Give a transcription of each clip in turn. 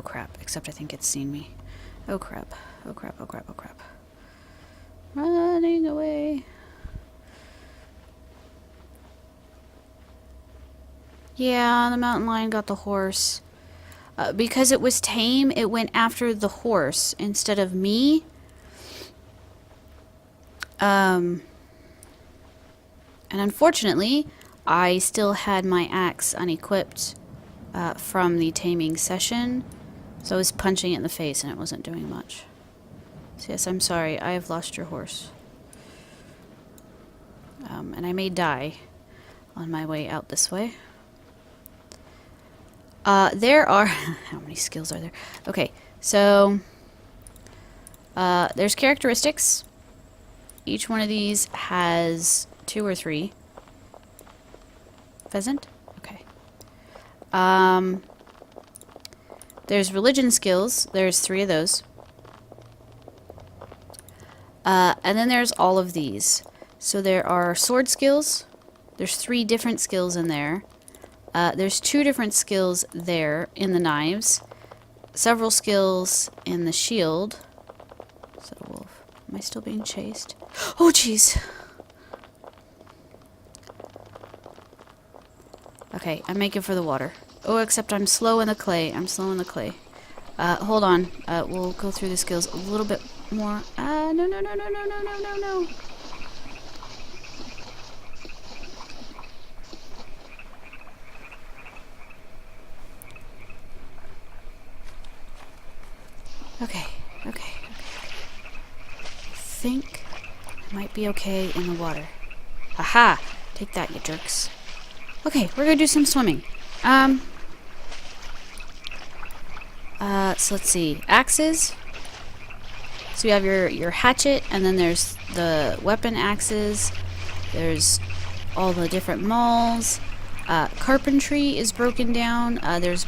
Oh crap, except I think it's seen me. Oh crap, oh crap, oh crap, oh crap. Running away. Yeah, the mountain lion got the horse. Because it was tame, it went after the horse instead of me. And unfortunately, I still had my axe unequipped from the taming session. So I was punching it in the face and it wasn't doing much. So yes, I'm sorry, I have lost your horse. And I may die on my way out this way. There are... how many skills are there? Okay, so... there's characteristics. Each one of these has 2 or 3. Pheasant? Okay. There's religion skills. There's 3 of those. And then there's all of these. So there are sword skills. There's 3 different skills in there. There's 2 different skills there in the knives. Several skills in the shield. Is that a wolf? Am I still being chased? Oh, jeez. Okay, I'm making for the water. Oh, except I'm slow in the clay. I'm slow in the clay. Hold on. We'll go through the skills a little bit more. No, no, no, no, no, no, no, no, no. Okay, okay, okay. I think I might be okay in the water. Aha! Take that, you jerks. Okay, we're gonna do some swimming. So let's see. Axes. So you have your hatchet, and then there's the weapon axes. There's all the different mauls. Carpentry is broken down. There's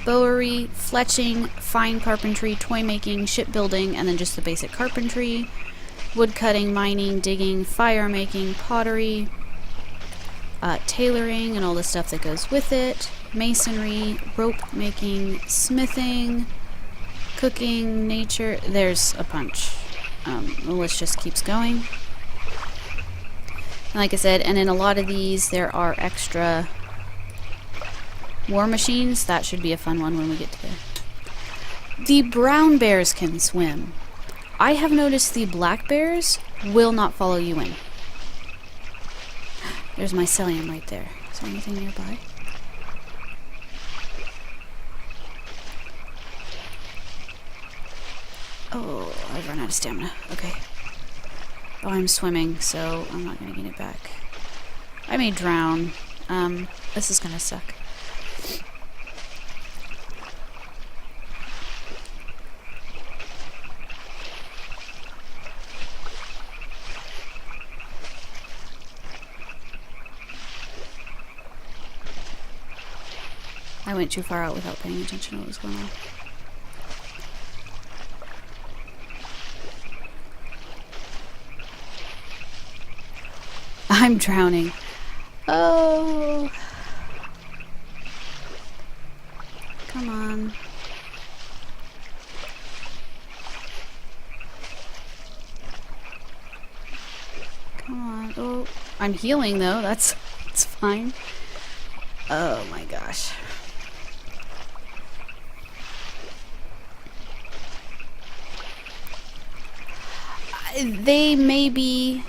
bowery, fletching, fine carpentry, toy making, shipbuilding, and then just the basic carpentry. Wood cutting, mining, digging, fire making, pottery, tailoring, and all the stuff that goes with it. Masonry, rope making, smithing, cooking, nature. There's a bunch. The list just keeps going. And like I said, and in a lot of these there are extra war machines. That should be a fun one when we get to there. The brown bears can swim. I have noticed the black bears will not follow you in. There's mycelium right there. Is there anything nearby? Oh, I've run out of stamina. Okay. Oh, I'm swimming, so I'm not gonna get it back. I may drown. This is gonna suck. I went too far out without paying attention to what was going on. I'm drowning. Oh. Come on. Come on. Oh, I'm healing though. That's fine. Oh my gosh. They may be,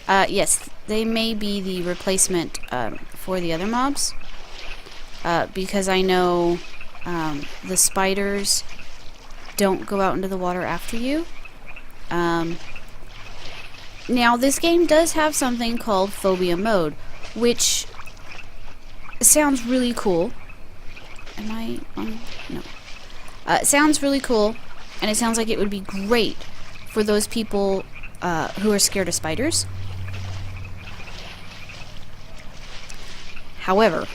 yes, they may be the replacement for the other mobs, because I know the spiders don't go out into the water after you. Now, this game does have something called phobia mode, which sounds really cool. Am I on? No. It sounds really cool, and it sounds like it would be great for those people who are scared of spiders. However,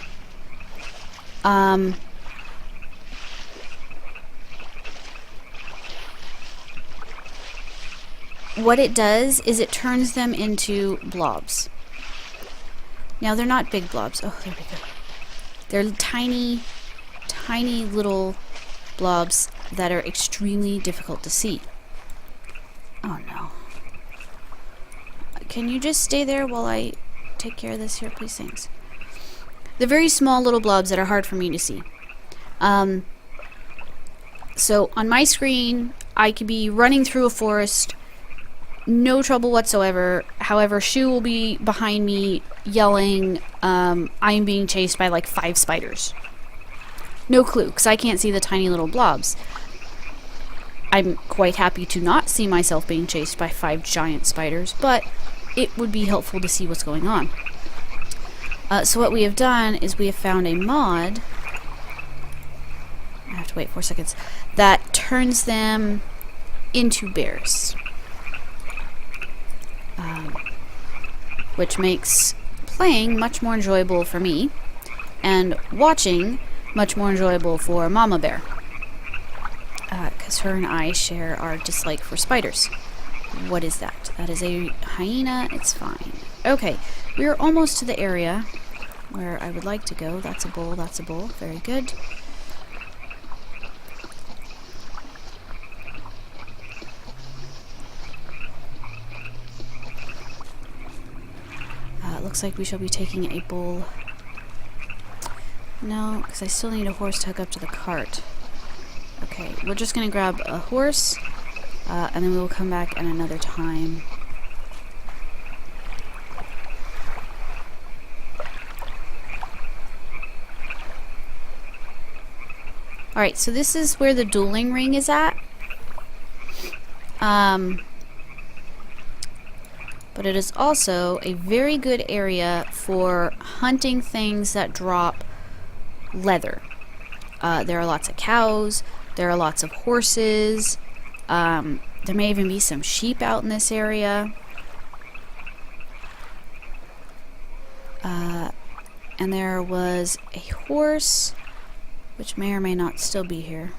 what it does is it turns them into blobs. Now, they're not big blobs. Oh, there we go. They're tiny, tiny little blobs that are extremely difficult to see. Oh no. Can you just stay there while I take care of this here, please? Thanks. The very small little blobs that are hard for me to see. So on my screen, I could be running through a forest, no trouble whatsoever. However, Shhh will be behind me yelling, I'm being chased by like 5 spiders. No clue, because I can't see the tiny little blobs. I'm quite happy to not see myself being chased by 5 giant spiders, but it would be helpful to see what's going on. So what we have done is we have found a mod, I have to wait 4 seconds, that turns them into bears. Which makes playing much more enjoyable for me, and watching much more enjoyable for Mama Bear. Because her and I share our dislike for spiders. What is that? That is a hyena. It's fine. Okay, we're almost to the area where I would like to go. That's a bull. That's a bull. Very good. Looks like we shall be taking a bull. No, because I still need a horse to hook up to the cart. Okay, we're just going to grab a horse, and then we will come back at another time. Alright, so this is where the dueling ring is at. But it is also a very good area for hunting things that drop leather. There are lots of cows, there are lots of horses, there may even be some sheep out in this area. And there was a horse, which may or may not still be here.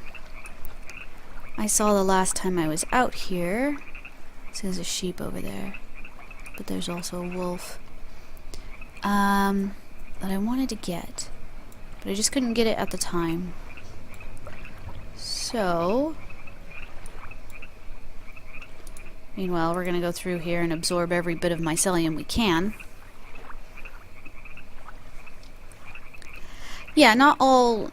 I saw the last time I was out here. So there's a sheep over there. But there's also a wolf. That I wanted to get. But I just couldn't get it at the time. So... meanwhile, we're going to go through here and absorb every bit of mycelium we can. Yeah, not all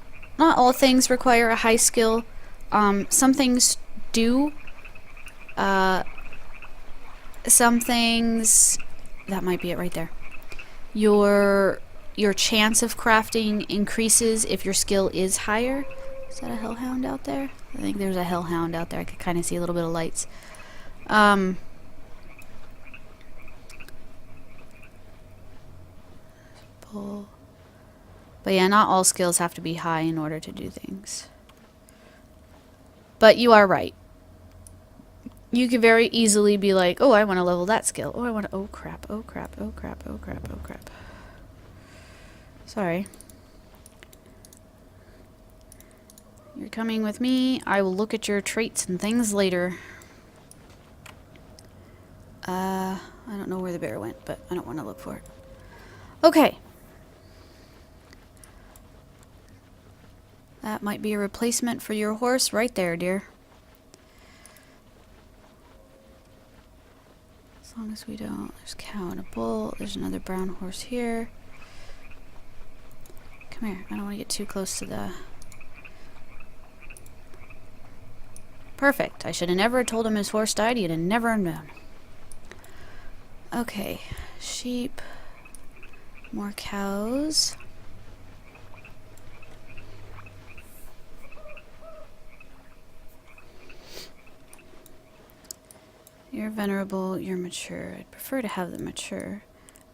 things require a high skill. Some things do. Some things... that might be it right there. Your chance of crafting increases if your skill is higher. Is that a hellhound out there? I think there's a hellhound out there. I could kind of see a little bit of lights. Pull. But yeah, not all skills have to be high in order to do things. But you are right. You could very easily be like, oh, I want to level that skill. Oh, I want to... oh, crap. Oh, crap. Oh, crap. Oh, crap. Oh, crap. Sorry. You're coming with me. I will look at your traits and things later. I don't know where the bear went, but I don't want to look for it. Okay. That might be a replacement for your horse right there, dear. As long as we don't... there's a cow and a bull. There's another brown horse here. Come here. I don't want to get too close to the... perfect. I should have never told him his horse died. He'd have never known. Okay. Sheep. More cows. You're venerable, you're mature. I'd prefer to have them mature.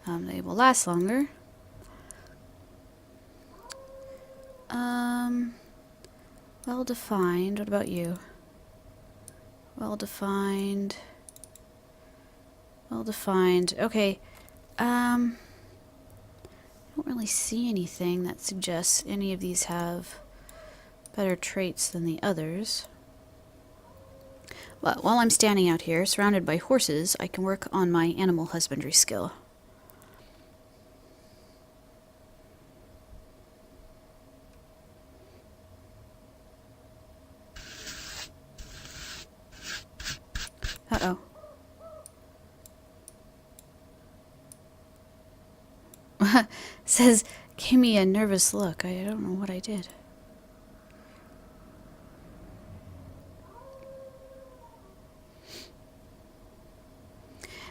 They will last longer. Well defined. What about you? Well defined. Well defined. Okay. I don't really see anything that suggests any of these have better traits than the others. But while I'm standing out here, surrounded by horses, I can work on my animal husbandry skill. Says, gave me a nervous look. I don't know what I did.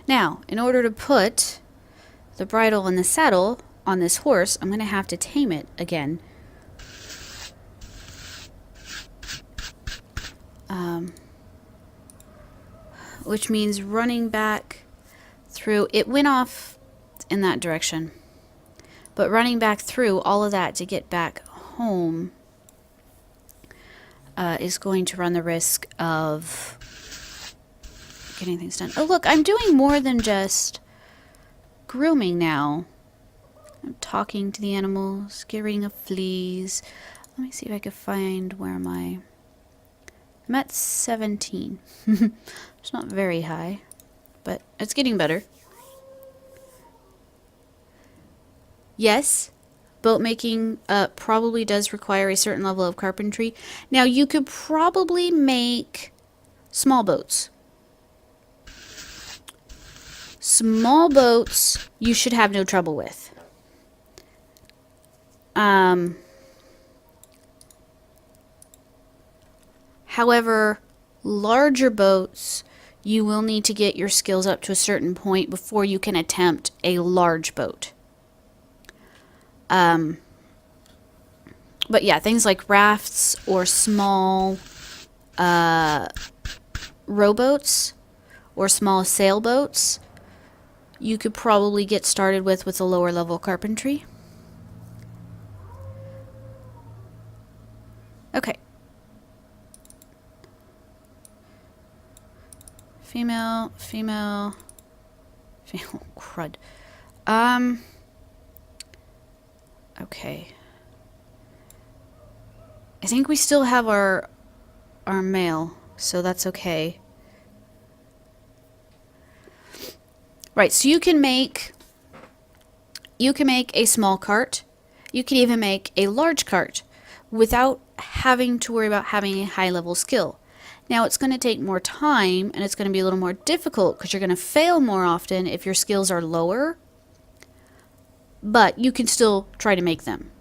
Now, in order to put the bridle and the saddle on this horse, I'm going to have to tame it again. Which means running back through. It went off in that direction. But running back through all of that to get back home is going to run the risk of getting things done. Oh, look, I'm doing more than just grooming now. I'm talking to the animals, getting rid of fleas. Let me see if I can find where my... I'm at 17. It's not very high, but it's getting better. Yes, boat making probably does require a certain level of carpentry. Now, you could probably make small boats. Small boats you should have no trouble with. However, larger boats, you will need to get your skills up to a certain point before you can attempt a large boat. But yeah, things like rafts or small rowboats or small sailboats, you could probably get started with a lower level carpentry. Okay. Female, crud. Okay. I think we still have our male, so that's okay. Right, so you can make a small cart. You can even make a large cart without having to worry about having a high level skill. Now, it's going to take more time, and it's going to be a little more difficult because you're going to fail more often if your skills are lower, but you can still try to make them.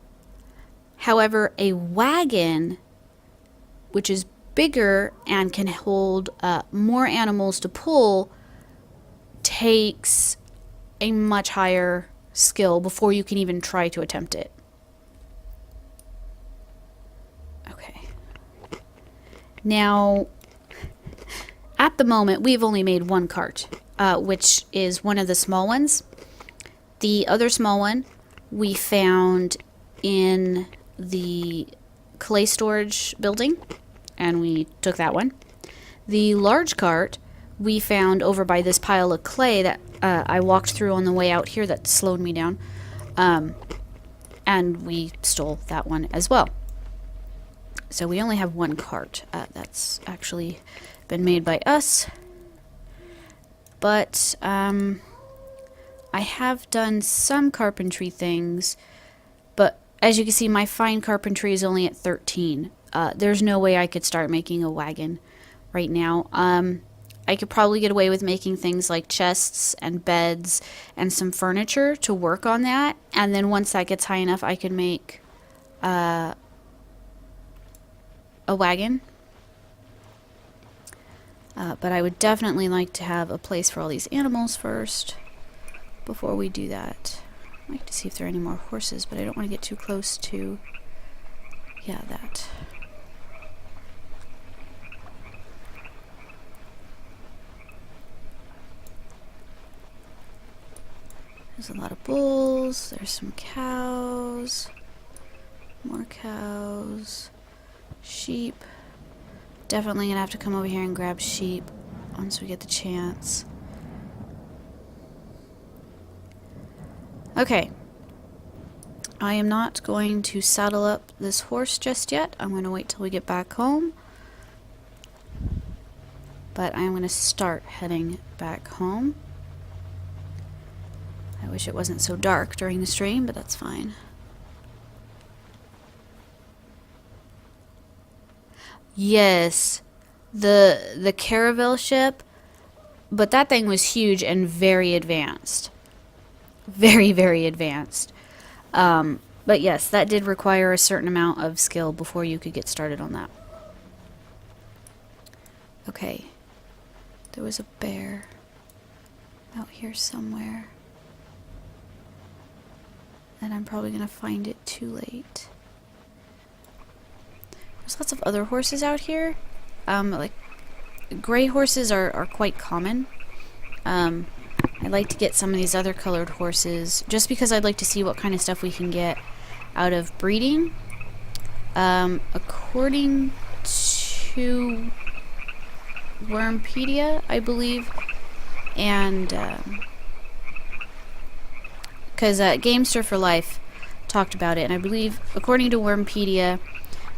However, a wagon, which is bigger and can hold more animals to pull, takes a much higher skill before you can even try to attempt it. Okay. Now, at the moment, we've only made one cart, which is one of the small ones. The other small one we found in the clay storage building, and we took that one. The large cart we found over by this pile of clay that I walked through on the way out here that slowed me down, and we stole that one as well. So we only have one cart. That's actually been made by us, but I have done some carpentry things, but as you can see, my fine carpentry is only at 13. There's no way I could start making a wagon right now. I could probably get away with making things like chests and beds and some furniture to work on that, and then once that gets high enough, I could make a wagon. But I would definitely like to have a place for all these animals first before we do that. I'd like to see if there are any more horses, but I don't want to get too close to, yeah, that. There's a lot of bulls, there's some cows, more cows, sheep. Definitely gonna have to come over here and grab sheep once we get the chance. Okay. I am not going to saddle up this horse just yet. I'm going to wait till we get back home. But I'm going to start heading back home. I wish it wasn't so dark during the stream, but that's fine. Yes, the caravel ship, but that thing was huge and very advanced. very, very advanced. But yes, that did require a certain amount of skill before you could get started on that. Okay. There was a bear out here somewhere. And I'm probably going to find it too late. There's lots of other horses out here. Like, gray horses are quite common. I'd like to get some of these other colored horses, just because I'd like to see what kind of stuff we can get out of breeding. According to Wormpedia, I believe, and because Gamester for Life talked about it, and I believe, according to Wormpedia,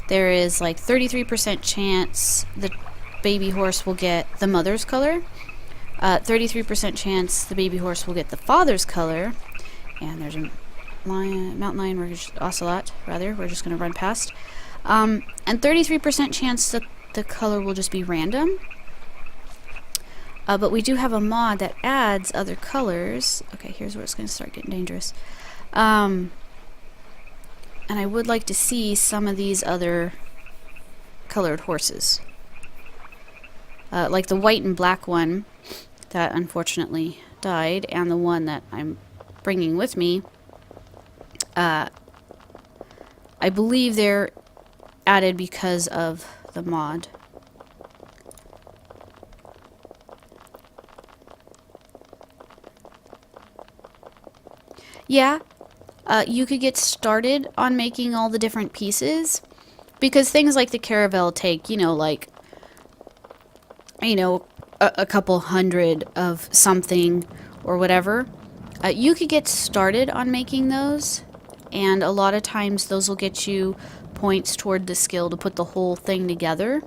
there is like 33% chance the baby horse will get the mother's color, 33% chance the baby horse will get the father's color, and there's a mountain lion, ocelot, rather, we're just going to run past, and 33% chance that the color will just be random. But we do have a mod that adds other colors. Okay, here's where it's going to start getting dangerous. And I would like to see some of these other colored horses. Like the white and black one that unfortunately died, and the one that I'm bringing with me. I believe they're added because of the mod. Yeah, you could get started on making all the different pieces, because things like the caravel take, like, a couple hundred of something or whatever. You could get started on making those, and a lot of times those will get you points toward the skill to put the whole thing together.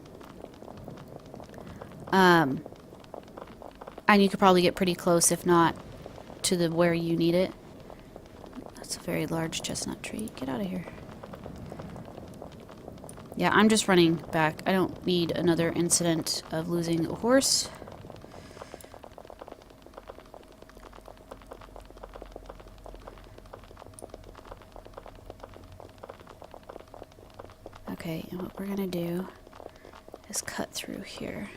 And you could probably get pretty close, if not to the where you need it. That's a very large chestnut tree. Get out of here. Yeah, I'm just running back. I don't need another incident of losing a horse. Okay, and what we're gonna do is cut through here.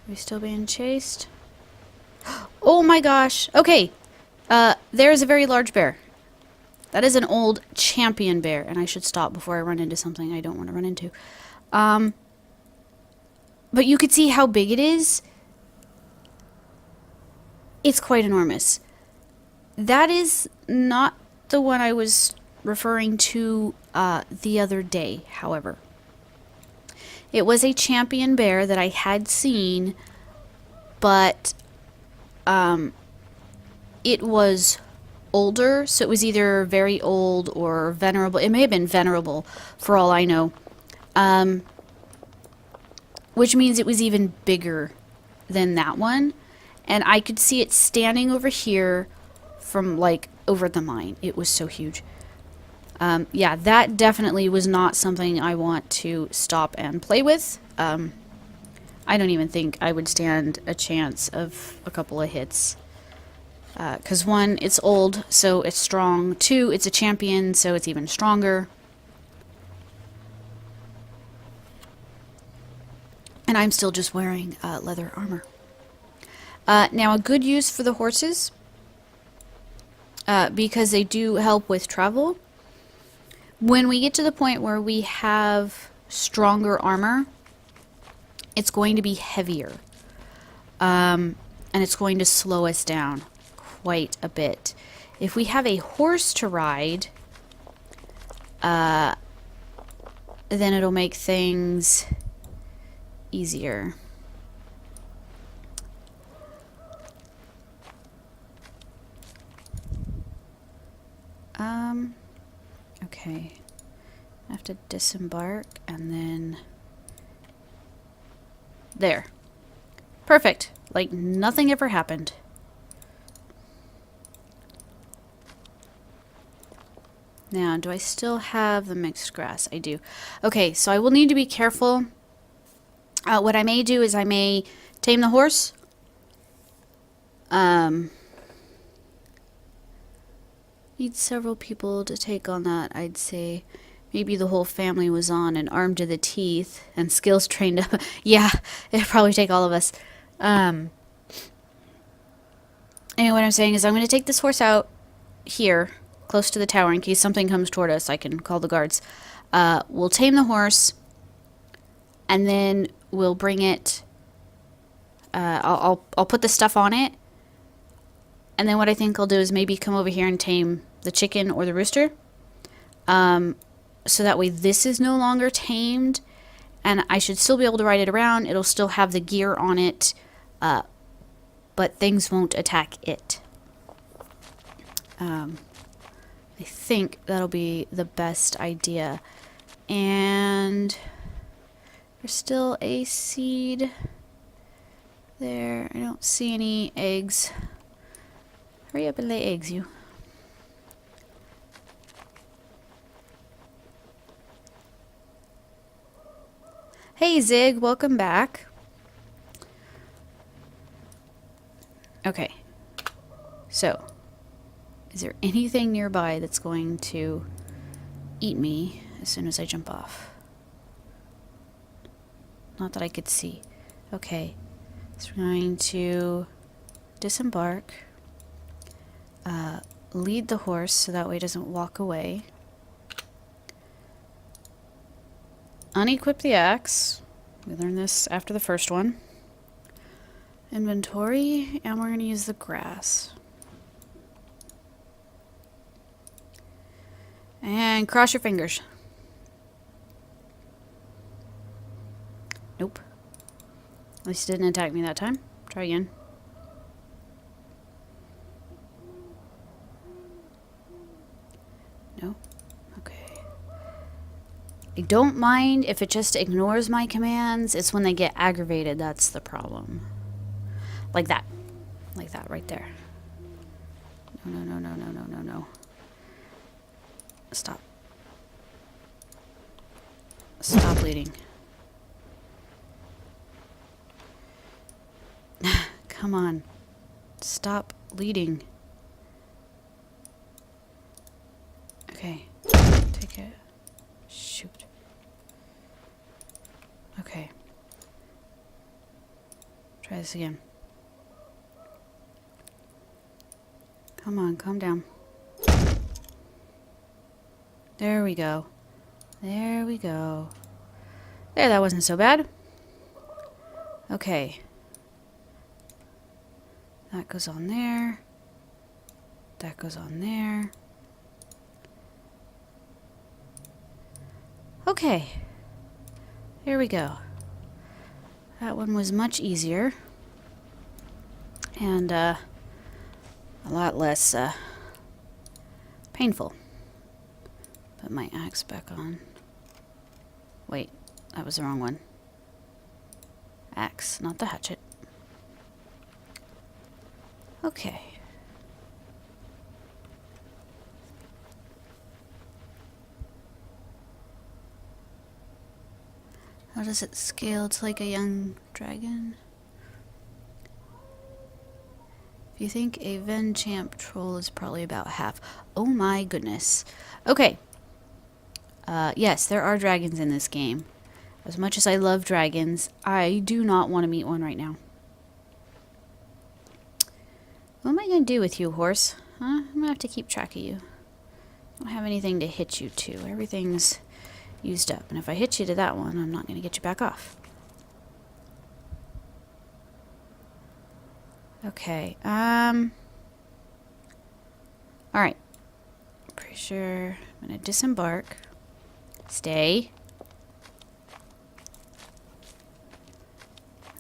Are we still being chased? Oh my gosh! Okay, there's a very large bear. That is an old champion bear, and I should stop before I run into something I don't want to run into. But you could see how big it is. It's quite enormous. That is not the one I was referring to the other day, however. It was a champion bear that I had seen, but it was older, so it was either very old or venerable. It may have been venerable, for all I know. Which means it was even bigger than that one. And I could see it standing over here from, like, over the mine. It was so huge. Yeah, that definitely was not something I want to stop and play with. I don't even think I would stand a chance of a couple of hits. Because one, it's old, so it's strong. Two, it's a champion, so it's even stronger. And I'm still just wearing leather armor. Now, a good use for the horses, because they do help with travel. When we get to the point where we have stronger armor, it's going to be heavier. And it's going to slow us down quite a bit. If we have a horse to ride, then it'll make things easier. Okay. I have to disembark and then there. Perfect. Like nothing ever happened. Now, do I still have the mixed grass? I do. Okay, so I will need to be careful. What I may do is I may tame the horse, Need several people to take on that, I'd say. Maybe the whole family was on and armed to the teeth and skills trained up. Yeah, it'd probably take all of us. Anyway, what I'm saying is I'm going to take this horse out here, close to the tower, in case something comes toward us. I can call the guards. We'll tame the horse, and then we'll bring it. I'll put the stuff on it, and then what I think I'll do is maybe come over here and tame the chicken or the rooster. So that way this is no longer tamed, and I should still be able to ride it around. It'll still have the gear on it, but things won't attack it. I think that'll be the best idea. And there's still a seed there. I don't see any eggs. Hurry up and lay eggs, you. Hey Zig, welcome back. Okay. So, is there anything nearby that's going to eat me as soon as I jump off? Not that I could see. Okay. So we're going to disembark. Lead the horse so that way it doesn't walk away. Unequip the axe. We learned this after the first one. Inventory, and we're going to use the grass. And cross your fingers. Nope. At least it didn't attack me that time. Try again. No? Okay. I don't mind if it just ignores my commands. It's when they get aggravated that's the problem. Like that. Like that right there. No, no, no, no, no, no, no, no. Stop. Stop bleeding. Come on. Stop bleeding. Okay. Take it. Shoot. Okay. Try this again. Come on, calm down. There we go. There we go. There, that wasn't so bad. Okay. That goes on there. That goes on there. Okay. Here we go. That one was much easier. And, a lot less, painful. Put my axe back on. Wait, that was the wrong one. Axe, not the hatchet. Okay. How does it scale to like a young dragon? If you think a Venchamp troll is probably about half. Oh my goodness. Okay. Yes, there are dragons in this game. As much as I love dragons, I do not want to meet one right now. What am I going to do with you, horse? Huh? I'm going to have to keep track of you. I don't have anything to hit you to. Everything's used up. And if I hit you to that one, I'm not going to get you back off. Okay. Alright. Pretty sure I'm going to disembark. Stay.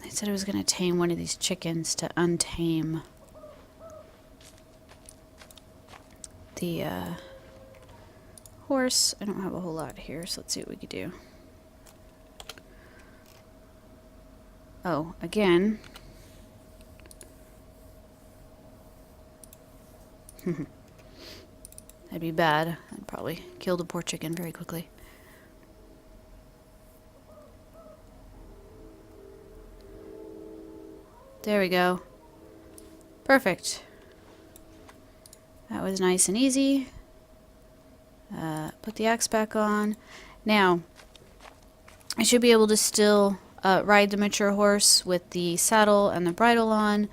I said I was going to tame one of these chickens to untame the horse. I don't have a whole lot here, so let's see what we could do. Oh, again. That'd be bad. I'd probably kill the poor chicken very quickly. There we go. Perfect. That was nice and easy. Put the axe back on. Now, I should be able to still ride the mature horse with the saddle and the bridle on,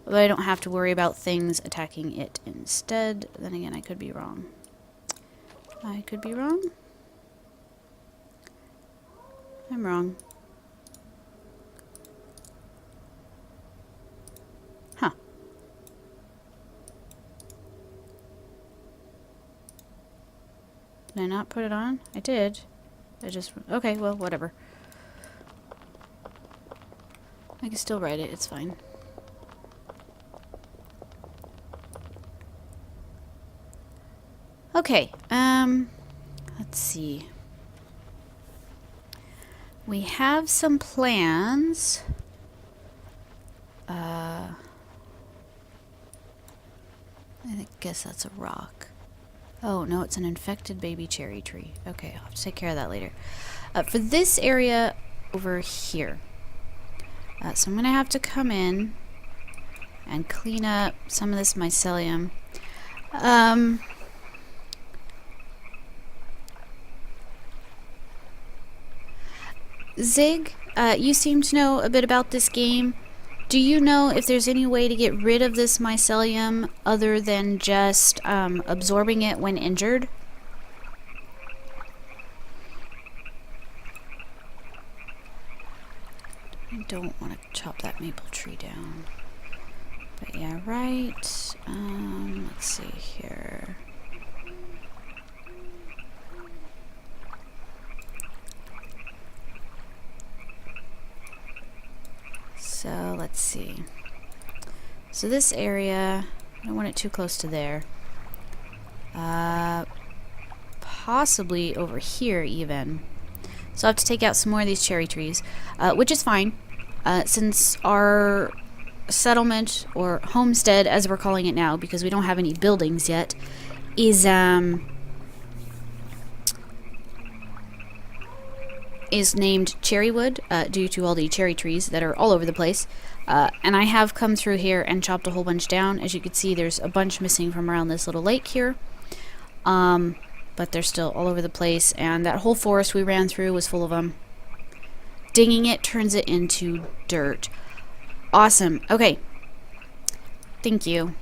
but I don't have to worry about things attacking it instead. Then again, I could be wrong. I could be wrong. I'm wrong. Huh. Did I not put it on? I did. I just... Okay, well, whatever. I can still ride it. It's fine. Okay, let's see. We have some plans. I guess that's a rock. Oh, no, it's an infected baby cherry tree. Okay, I'll have to take care of that later. For this area over here. So I'm going to have to come in and clean up some of this mycelium. Zig, you seem to know a bit about this game. Do you know if there's any way to get rid of this mycelium other than just absorbing it when injured? I don't want to chop that maple tree down. But yeah, right. Let's see here. So let's see. So this area, I don't want it too close to there. Possibly over here even. So I'll have to take out some more of these cherry trees, which is fine, since our settlement, or homestead as we're calling it now, because we don't have any buildings yet, is named Cherrywood, due to all the cherry trees that are all over the place. And I have come through here and chopped a whole bunch down. As you can see, there's a bunch missing from around this little lake here. But they're still all over the place, and that whole forest we ran through was full of them. Dinging it turns it into dirt. Awesome. Okay. Thank you.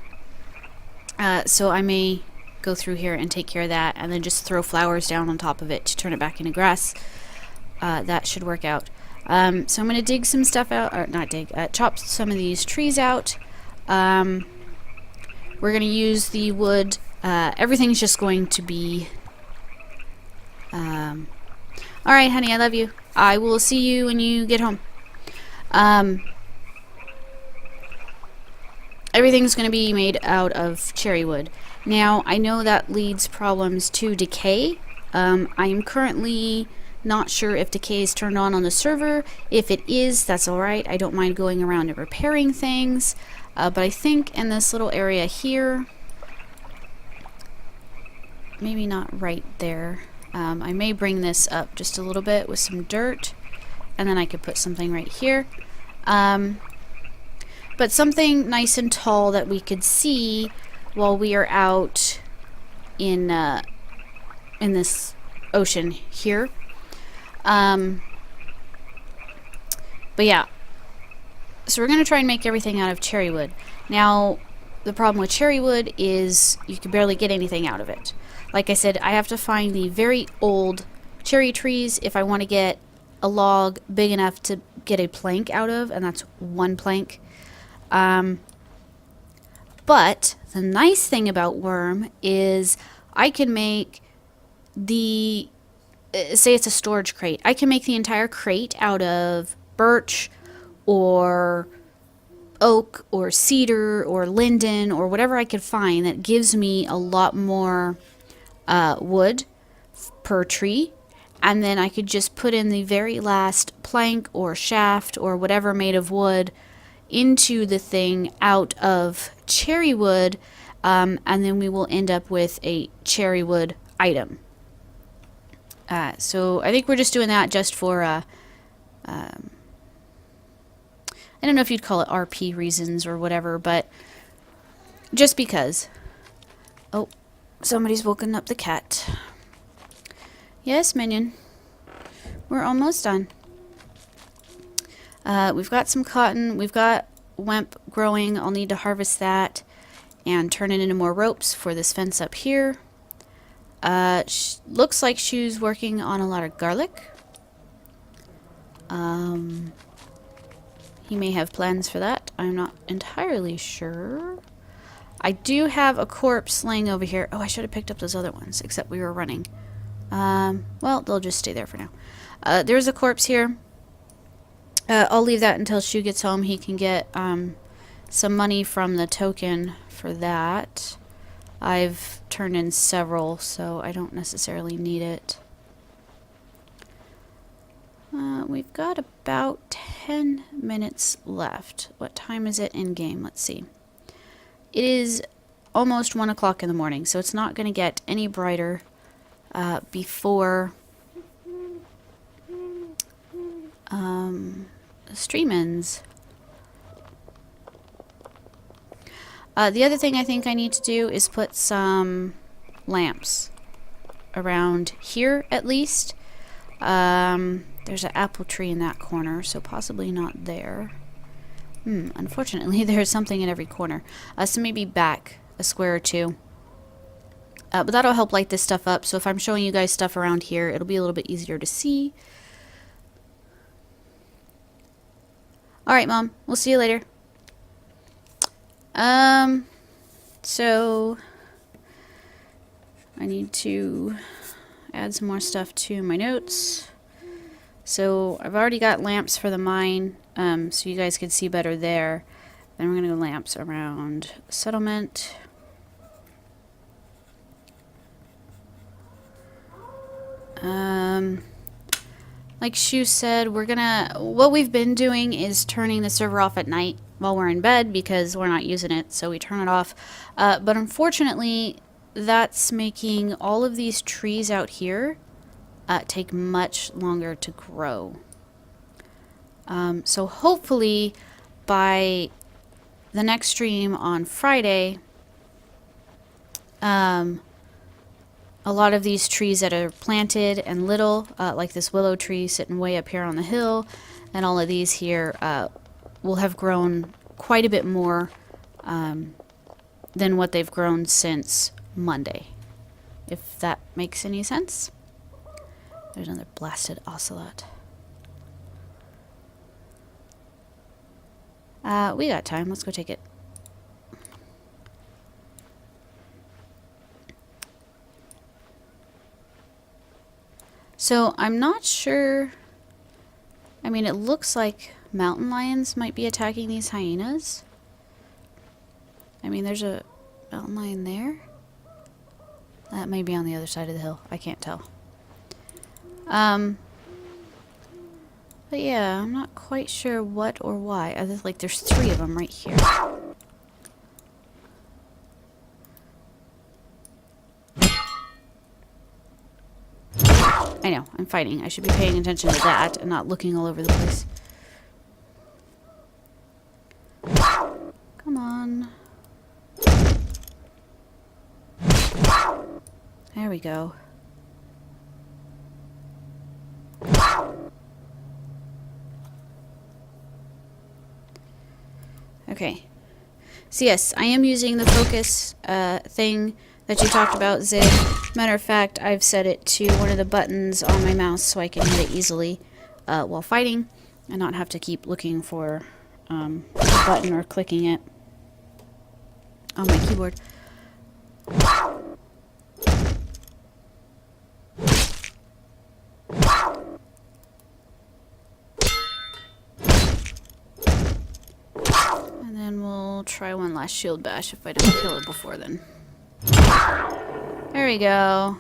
So I may go through here and take care of that, and then just throw flowers down on top of it to turn it back into grass. That should work out. So I'm going to dig some stuff out, or not dig, chop some of these trees out. We're going to use the wood. Everything's just going to be... Alright, honey, I love you. I will see you when you get home. Everything's going to be made out of cherry wood. Now, I know that leads problems to decay. I am currently not sure if decay is turned on the server. If it is, that's alright. I don't mind going around and repairing things. But I think in this little area here, maybe not right there. I may bring this up just a little bit with some dirt, and then I could put something right here. But something nice and tall that we could see while we are out in this ocean here. But yeah, so we're going to try and make everything out of cherry wood. Now, the problem with cherry wood is you can barely get anything out of it. Like I said, I have to find the very old cherry trees if I want to get a log big enough to get a plank out of, and that's one plank. But the nice thing about worm is I can make the, say it's a storage crate, I can make the entire crate out of birch or oak or cedar or linden or whatever I could find that gives me a lot more wood per tree, and then I could just put in the very last plank or shaft or whatever made of wood into the thing out of cherry wood, and then we will end up with a cherry wood item. So I think we're just doing that just for I don't know if you'd call it RP reasons or whatever, but Just because. Oh, somebody's woken up the cat. Yes, Minion. We're almost done. We've got some cotton. We've got wemp growing. I'll need to harvest that and turn it into more ropes for this fence up here. Looks like Shhh's working on a lot of garlic. He may have plans for that. I'm not entirely sure. I do have a corpse laying over here. Oh, I should have picked up those other ones, except we were running. Well, they'll just stay there for now. There's a corpse here. I'll leave that until Shhh gets home. He can get some money from the token for that. I've turned in several, so I don't necessarily need it. We've got about 10 minutes left. What time is it in game? Let's see. It is almost 1 o'clock in the morning, so it's not going to get any brighter before the stream ends. The other thing I think I need to do is put some lamps around here, at least. There's an apple tree in that corner, so possibly not there. Unfortunately, there's something in every corner. So maybe back a square or two. But that'll help light this stuff up, so if I'm showing you guys stuff around here, it'll be a little bit easier to see. Alright, Mom. We'll see you later. So I need to add some more stuff to my notes. So I've already got lamps for the mine, so you guys can see better there. Then we're going to go lamps around settlement. Like Shhh said, what we've been doing is turning the server off at night while we're in bed because we're not using it, so we turn it off. But unfortunately, that's making all of these trees out here take much longer to grow. So hopefully by the next stream on Friday, a lot of these trees that are planted and little, like this willow tree sitting way up here on the hill, and all of these here will have grown quite a bit more than what they've grown since Monday, if that makes any sense. There's another blasted ocelot. We got time. Let's go take it. So I'm not sure. I mean, it looks like mountain lions might be attacking these hyenas. I mean, there's a mountain lion there. That may be on the other side of the hill. I can't tell. But yeah, I'm not quite sure what or why. Like, there's 3 of them right here. I know, I'm fighting. I should be paying attention to that and not looking all over the place. Come on. There we go. Okay. So yes, I am using the focus thing that you talked about, Zig. Matter of fact, I've set it to one of the buttons on my mouse so I can hit it easily while fighting and not have to keep looking for a button or clicking it on my keyboard. And then we'll try one last shield bash if I don't kill it before then. There we go.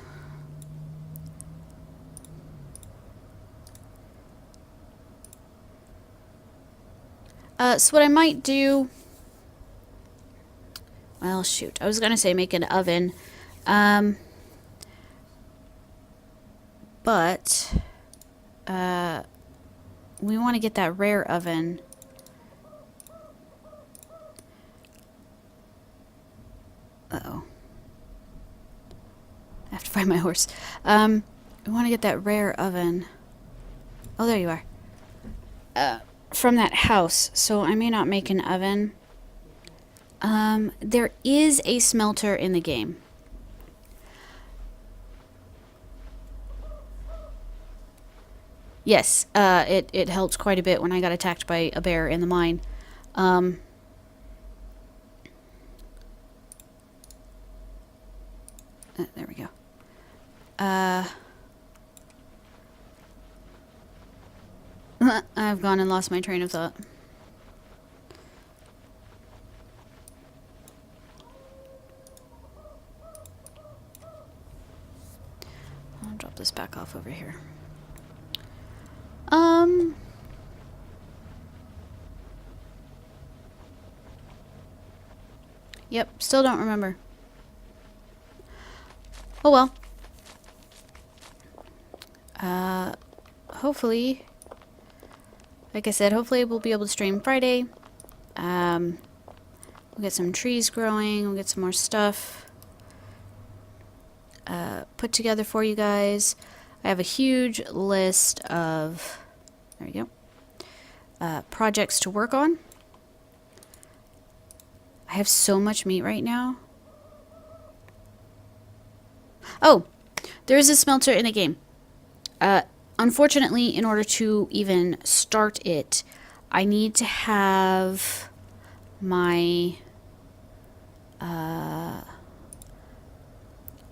So what I might do... Well, shoot. I was going to say make an oven. But... we want to get that rare oven. Uh-oh. I have to find my horse. I want to get that rare oven. Oh, there you are. From that house, so I may not make an oven. There is a smelter in the game. Yes, it helped quite a bit when I got attacked by a bear in the mine. There we go. I've gone and lost my train of thought. I'll drop this back off over here. Yep, still don't remember. Oh well. Hopefully, like I said, hopefully we'll be able to stream Friday. We'll get some trees growing, we'll get some more stuff put together for you guys. I have a huge list of, there we go, projects to work on. I have so much meat right now. Oh, there is a smelter in the game. Unfortunately, in order to even start it, I need to have my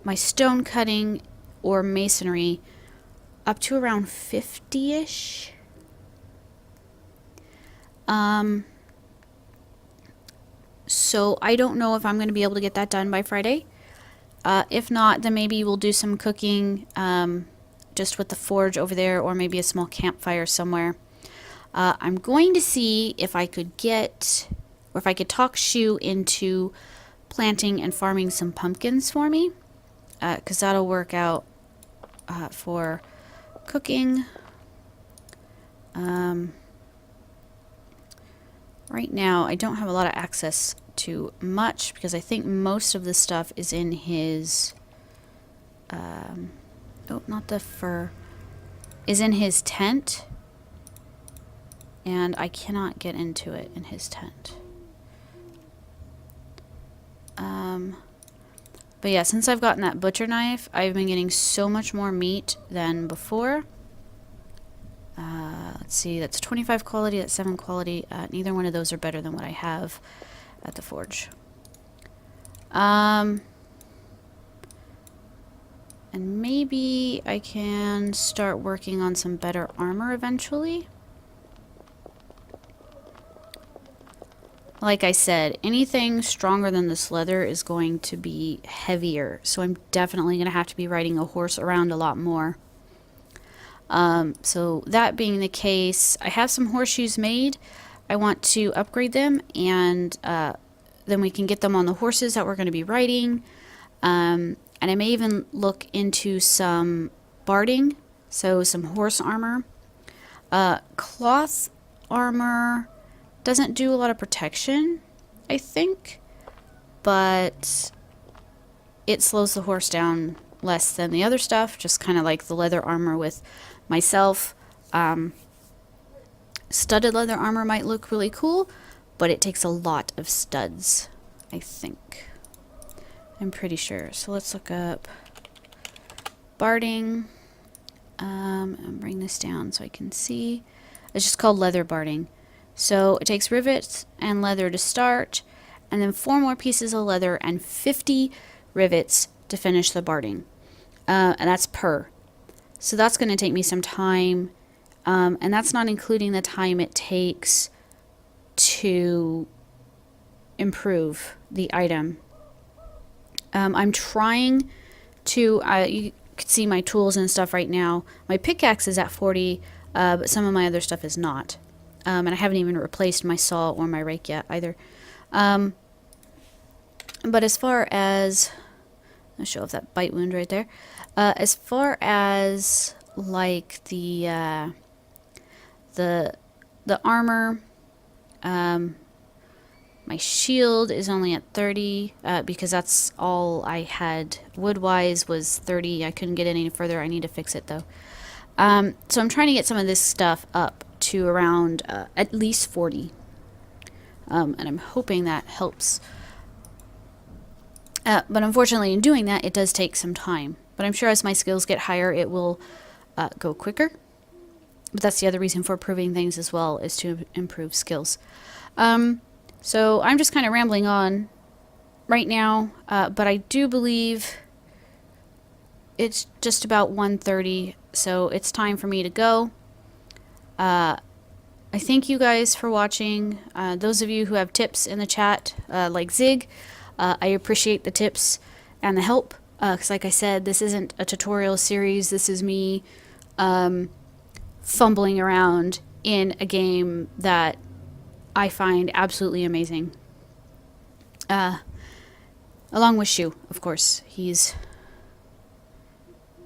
my stone cutting or masonry up to around 50-ish. So I don't know if I'm going to be able to get that done by Friday. If not, then maybe we'll do some cooking just with the forge over there, or maybe a small campfire somewhere. I'm going to see if I could get, or if I could talk Shhh into planting and farming some pumpkins for me, because that'll work out for cooking. Right now, I don't have a lot of access to much because I think most of the stuff is in his oh, not the fur, is in his tent, and I cannot get into it in his tent. But yeah, since I've gotten that butcher knife, I've been getting so much more meat than before. Let's see, that's 25 quality, that's 7 quality. Neither one of those are better than what I have at the forge. And maybe I can start working on some better armor eventually. Like I said, anything stronger than this leather is going to be heavier, so I'm definitely going to have to be riding a horse around a lot more. So that being the case, I have some horseshoes made. I want to upgrade them, and then we can get them on the horses that we're going to be riding. And I may even look into some barding, so some horse armor. Cloth armor doesn't do a lot of protection, I think, but it slows the horse down less than the other stuff, just kind of like the leather armor with myself. Studded leather armor might look really cool, but it takes a lot of studs, I think. I'm pretty sure. So let's look up barding and bring this down so I can see. It's just called leather barding. So it takes rivets and leather to start, and then 4 more pieces of leather and 50 rivets to finish the barding. And that's per. So that's going to take me some time, and that's not including the time it takes to improve the item. I'm trying to, you can see my tools and stuff right now. My pickaxe is at 40, but some of my other stuff is not. And I haven't even replaced my saw or my rake yet either. But as far as, I'll show off that bite wound right there. As far as like the armor, My shield is only at 30 because that's all I had wood-wise was 30. I couldn't get any further. I need to fix it though. So I'm trying to get some of this stuff up to around at least 40. And I'm hoping that helps. But unfortunately in doing that, it does take some time. But I'm sure as my skills get higher, it will go quicker. But that's the other reason for improving things as well, is to improve skills. So I'm just kind of rambling on right now, but I do believe it's just about 1:30, so it's time for me to go. I thank you guys for watching. Those of you who have tips in the chat, like Zig, I appreciate the tips and the help, because like I said, this isn't a tutorial series. This is me fumbling around in a game that I find absolutely amazing. Along with Shhh, of course. He's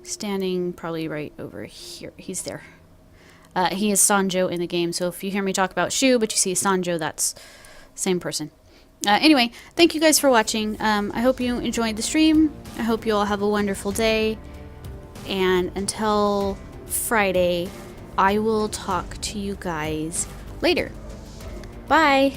standing probably right over here. He's there. He is Sanjo in the game, so if you hear me talk about Shhh, but you see Sanjo, that's same person. Anyway, thank you guys for watching. I hope you enjoyed the stream. I hope you all have a wonderful day. And until Friday, I will talk to you guys later. Bye!